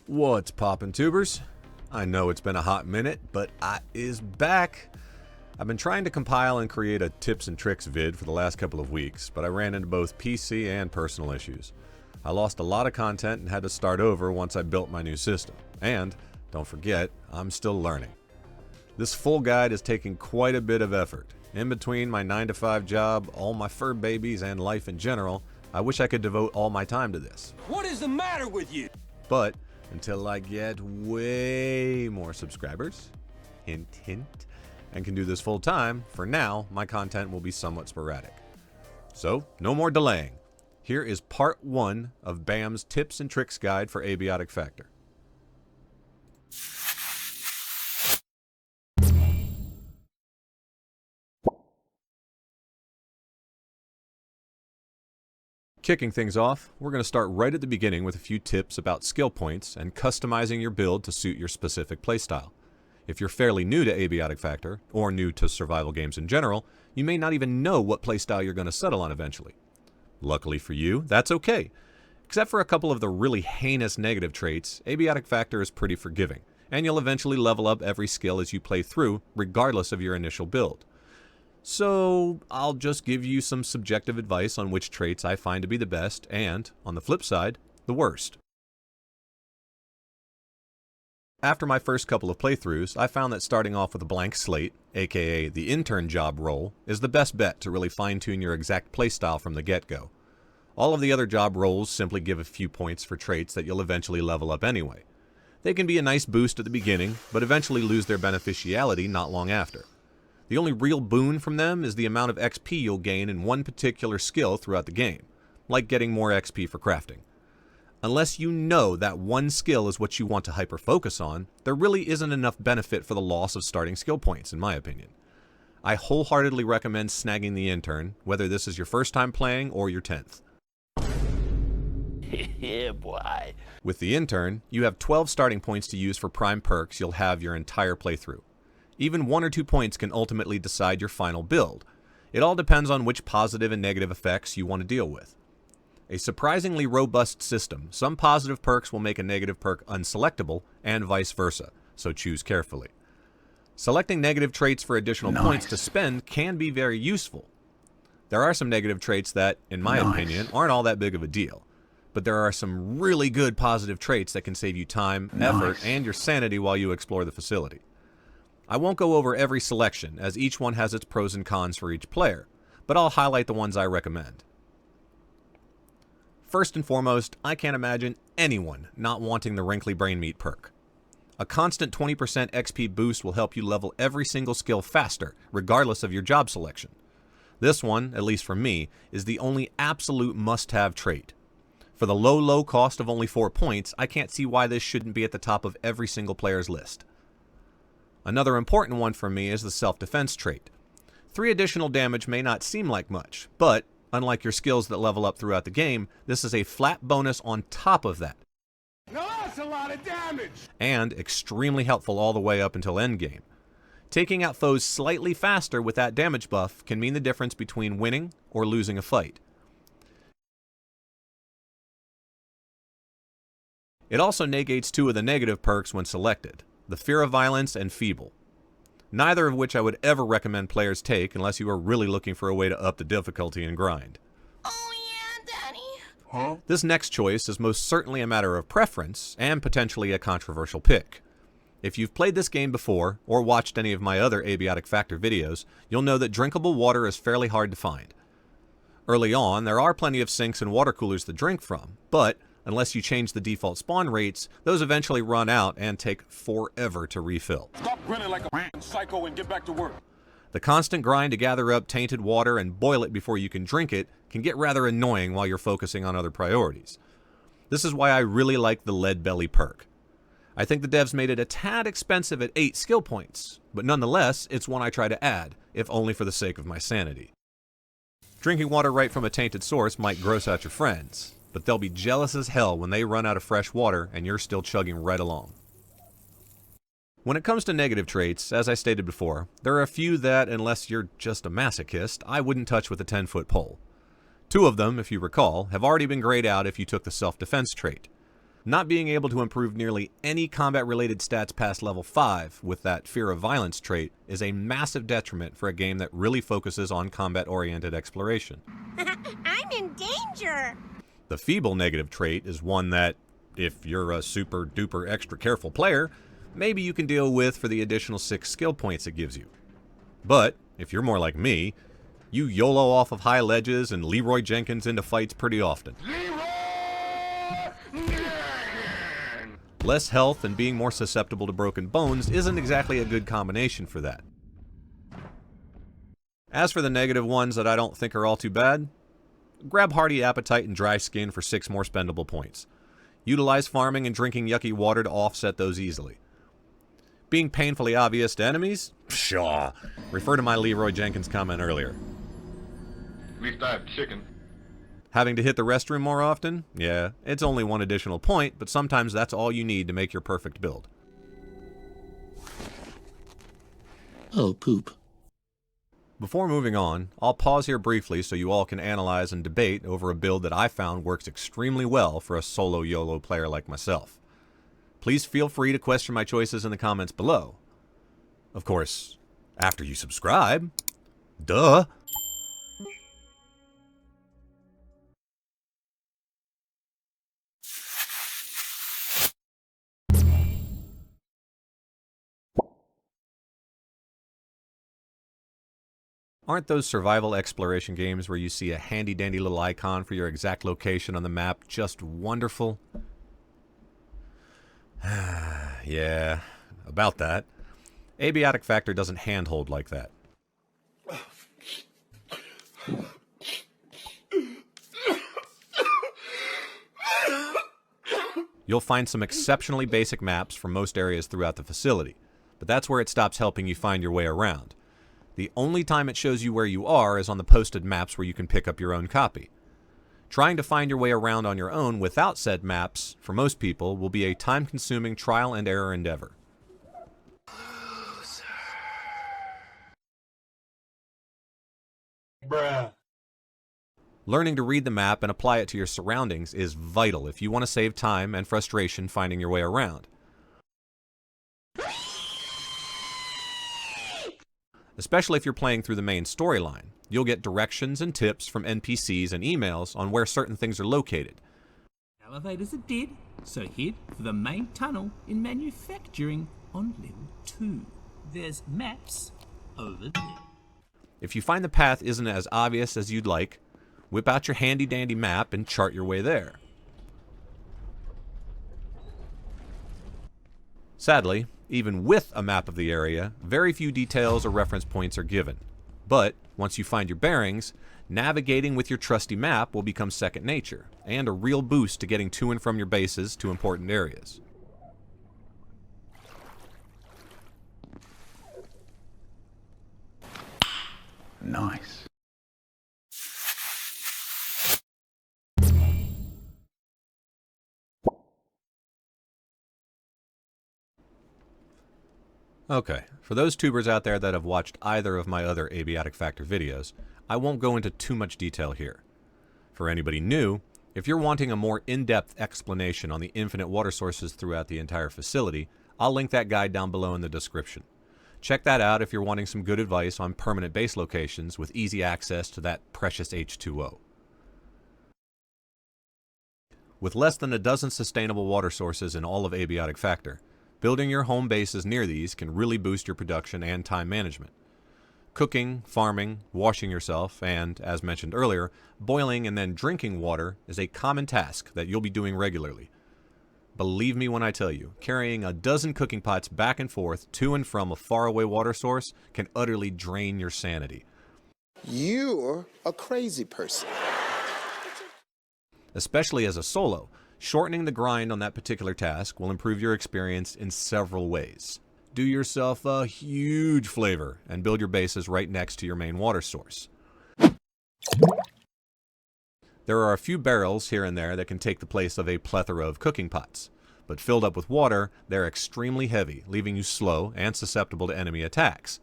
What's poppin', tubers? I know it's been a hot minute, but I is back. I've been trying to compile and create a tips and tricks vid for the last couple of weeks, but I ran into both PC and personal issues. I lost a lot of content and had to start over once I built my new system. And, don't forget, I'm still learning. This full guide is taking quite a bit of effort. In between my 9-to-5 job, all my fur babies, and life in general, I wish I could devote all my time to this. What is the matter with you? But until I get way more subscribers, hint hint, and can do this full time, for now, my content will be somewhat sporadic. So, no more delaying. Here is part 1 of BAM's Tips and Tricks Guide for Abiotic Factor. Kicking things off, we're going to start right at the beginning with a few tips about skill points and customizing your build to suit your specific playstyle. If you're fairly new to Abiotic Factor, or new to survival games in general, you may not even know what playstyle you're going to settle on eventually. Luckily for you, that's okay. Except for a couple of the really heinous negative traits, Abiotic Factor is pretty forgiving, and you'll eventually level up every skill as you play through, regardless of your initial build. So, I'll just give you some subjective advice on which traits I find to be the best and, on the flip side, the worst. After my first couple of playthroughs, I found that starting off with a blank slate, aka the intern job role, is the best bet to really fine-tune your exact playstyle from the get-go. All of the other job roles simply give a few points for traits that you'll eventually level up anyway. They can be a nice boost at the beginning, but eventually lose their beneficiality not long after. The only real boon from them is the amount of XP you'll gain in one particular skill throughout the game, like getting more XP for crafting. Unless you know that one skill is what you want to hyper-focus on, there really isn't enough benefit for the loss of starting skill points, in my opinion. I wholeheartedly recommend snagging the intern, whether this is your first time playing or your 10th. Yeah, boy. With the intern, you have 12 starting points to use for prime perks you'll have your entire playthrough. Even 1 or 2 points can ultimately decide your final build. It all depends on which positive and negative effects you want to deal with. A surprisingly robust system, some positive perks will make a negative perk unselectable, and vice versa, so choose carefully. Selecting negative traits for additional points to spend can be very useful. There are some negative traits that, in my opinion, aren't all that big of a deal. But there are some really good positive traits that can save you time, effort, and your sanity while you explore the facility. I won't go over every selection, as each one has its pros and cons for each player, but I'll highlight the ones I recommend. First and foremost, I can't imagine anyone not wanting the Wrinkly Brain Meat perk. A constant 20% XP boost will help you level every single skill faster, regardless of your job selection. This one, at least for me, is the only absolute must-have trait. For the low cost of only 4 points, I can't see why this shouldn't be at the top of every single player's list. Another important one for me is the self-defense trait. 3 additional damage may not seem like much, but, unlike your skills that level up throughout the game, this is a flat bonus on top of that. Now that's a lot of damage! And extremely helpful all the way up until endgame. Taking out foes slightly faster with that damage buff can mean the difference between winning or losing a fight. It also negates 2 of the negative perks when selected, the Fear of Violence and Feeble. Neither of which I would ever recommend players take unless you are really looking for a way to up the difficulty and grind. Oh yeah, Daddy. Huh? This next choice is most certainly a matter of preference, and potentially a controversial pick. If you've played this game before, or watched any of my other Abiotic Factor videos, you'll know that drinkable water is fairly hard to find. Early on, there are plenty of sinks and water coolers to drink from, but unless you change the default spawn rates, those eventually run out and take forever to refill. Stop grinning like a psycho and get back to work. The constant grind to gather up tainted water and boil it before you can drink it can get rather annoying while you're focusing on other priorities. This is why I really like the Lead Belly perk. I think the devs made it a tad expensive at 8 skill points, but nonetheless, it's one I try to add, if only for the sake of my sanity. Drinking water right from a tainted source might gross out your friends, but they'll be jealous as hell when they run out of fresh water and you're still chugging right along. When it comes to negative traits, as I stated before, there are a few that, unless you're just a masochist, I wouldn't touch with a 10-foot pole. 2 of them, if you recall, have already been grayed out if you took the self-defense trait. Not being able to improve nearly any combat-related stats past level 5 with that fear of violence trait is a massive detriment for a game that really focuses on combat-oriented exploration. I'm in danger! The feeble negative trait is one that, if you're a super duper extra careful player, maybe you can deal with for the additional 6 skill points it gives you. But, if you're more like me, you YOLO off of high ledges and Leroy Jenkins into fights pretty often. Less health and being more susceptible to broken bones isn't exactly a good combination for that. As for the negative ones that I don't think are all too bad, grab Hearty Appetite and Dry Skin for 6 more spendable points. Utilize farming and drinking yucky water to offset those easily. Being painfully obvious to enemies? Pshaw. Refer to my Leroy Jenkins comment earlier. At least I have chicken. Having to hit the restroom more often? Yeah, it's only one additional point, but sometimes that's all you need to make your perfect build. Oh, poop. Before moving on, I'll pause here briefly so you all can analyze and debate over a build that I found works extremely well for a solo YOLO player like myself. Please feel free to question my choices in the comments below. Of course, after you subscribe. Duh! Aren't those survival exploration games where you see a handy-dandy little icon for your exact location on the map just wonderful? Yeah, about that. Abiotic Factor doesn't handhold like that. You'll find some exceptionally basic maps for most areas throughout the facility, but that's where it stops helping you find your way around. The only time it shows you where you are is on the posted maps where you can pick up your own copy. Trying to find your way around on your own without said maps, for most people, will be a time-consuming trial and error endeavor. Bruh. Learning to read the map and apply it to your surroundings is vital if you want to save time and frustration finding your way around. Especially if you're playing through the main storyline. You'll get directions and tips from NPCs and emails on where certain things are located. Elevators are dead, so head for the main tunnel in manufacturing on level 2. There's maps over there. If you find the path isn't as obvious as you'd like, whip out your handy-dandy map and chart your way there. Sadly, even with a map of the area, very few details or reference points are given. But, once you find your bearings, navigating with your trusty map will become second nature, and a real boost to getting to and from your bases to important areas. Nice. Okay, for those tubers out there that have watched either of my other Abiotic Factor videos, I won't go into too much detail here. For anybody new, if you're wanting a more in-depth explanation on the infinite water sources throughout the entire facility, I'll link that guide down below in the description. Check that out if you're wanting some good advice on permanent base locations with easy access to that precious H2O. With less than a dozen sustainable water sources in all of Abiotic Factor, building your home bases near these can really boost your production and time management. Cooking, farming, washing yourself, and, as mentioned earlier, boiling and then drinking water is a common task that you'll be doing regularly. Believe me when I tell you, carrying a dozen cooking pots back and forth to and from a faraway water source can utterly drain your sanity. You're a crazy person. Especially as a solo, shortening the grind on that particular task will improve your experience in several ways. Do yourself a huge favor and build your bases right next to your main water source. There are a few barrels here and there that can take the place of a plethora of cooking pots, but filled up with water, they're extremely heavy, leaving you slow and susceptible to enemy attacks.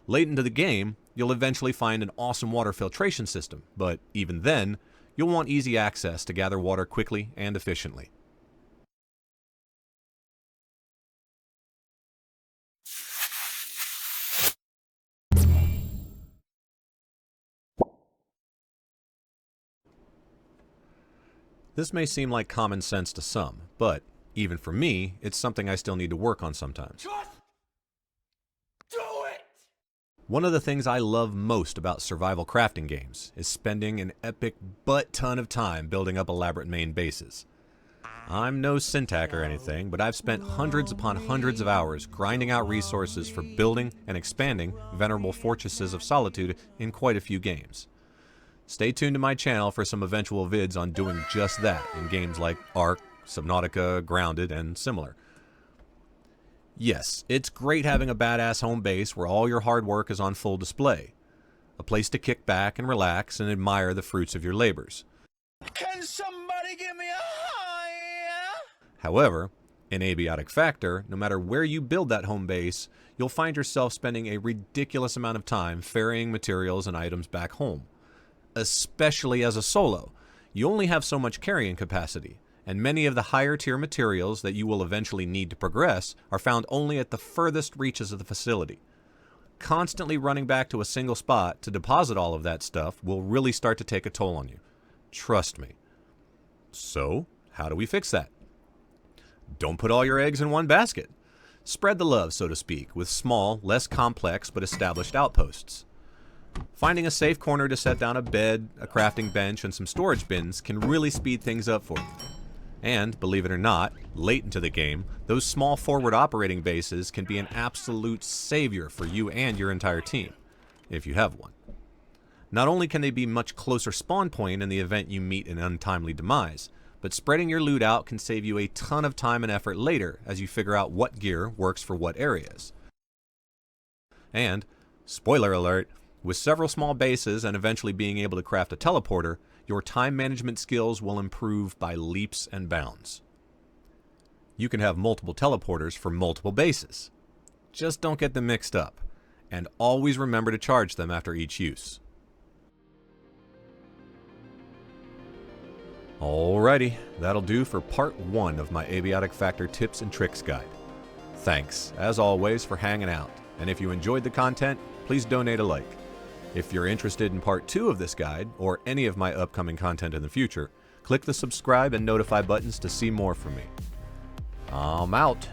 Late into the game, you'll eventually find an awesome water filtration system, but even then, you'll want easy access to gather water quickly and efficiently. This may seem like common sense to some, but even for me, it's something I still need to work on sometimes. Just do it! One of the things I love most about survival crafting games is spending an epic butt-ton of time building up elaborate main bases. I'm no syntac or anything, but I've spent hundreds upon hundreds of hours grinding out resources for building and expanding venerable fortresses of solitude in quite a few games. Stay tuned to my channel for some eventual vids on doing just that in games like Ark, Subnautica, Grounded, and similar. Yes, it's great having a badass home base where all your hard work is on full display. A place to kick back and relax and admire the fruits of your labors. Can somebody give me a high? However, in Abiotic Factor, no matter where you build that home base, you'll find yourself spending a ridiculous amount of time ferrying materials and items back home. Especially as a solo, you only have so much carrying capacity, and many of the higher tier materials that you will eventually need to progress are found only at the furthest reaches of the facility. Constantly running back to a single spot to deposit all of that stuff will really start to take a toll on you. Trust me. So, how do we fix that? Don't put all your eggs in one basket. Spread the love, so to speak, with small, less complex but established outposts. Finding a safe corner to set down a bed, a crafting bench, and some storage bins can really speed things up for you. And, believe it or not, late into the game, those small forward operating bases can be an absolute savior for you and your entire team, if you have one. Not only can they be much closer spawn point in the event you meet an untimely demise, but spreading your loot out can save you a ton of time and effort later as you figure out what gear works for what areas. And, spoiler alert, with several small bases and eventually being able to craft a teleporter, your time management skills will improve by leaps and bounds. You can have multiple teleporters for multiple bases. Just don't get them mixed up, and always remember to charge them after each use. Alrighty, that'll do for part 1 of my Abiotic Factor tips and tricks guide. Thanks, as always, for hanging out, and if you enjoyed the content, please donate a like. If you're interested in part 2 of this guide, or any of my upcoming content in the future, click the subscribe and notify buttons to see more from me. I'm out.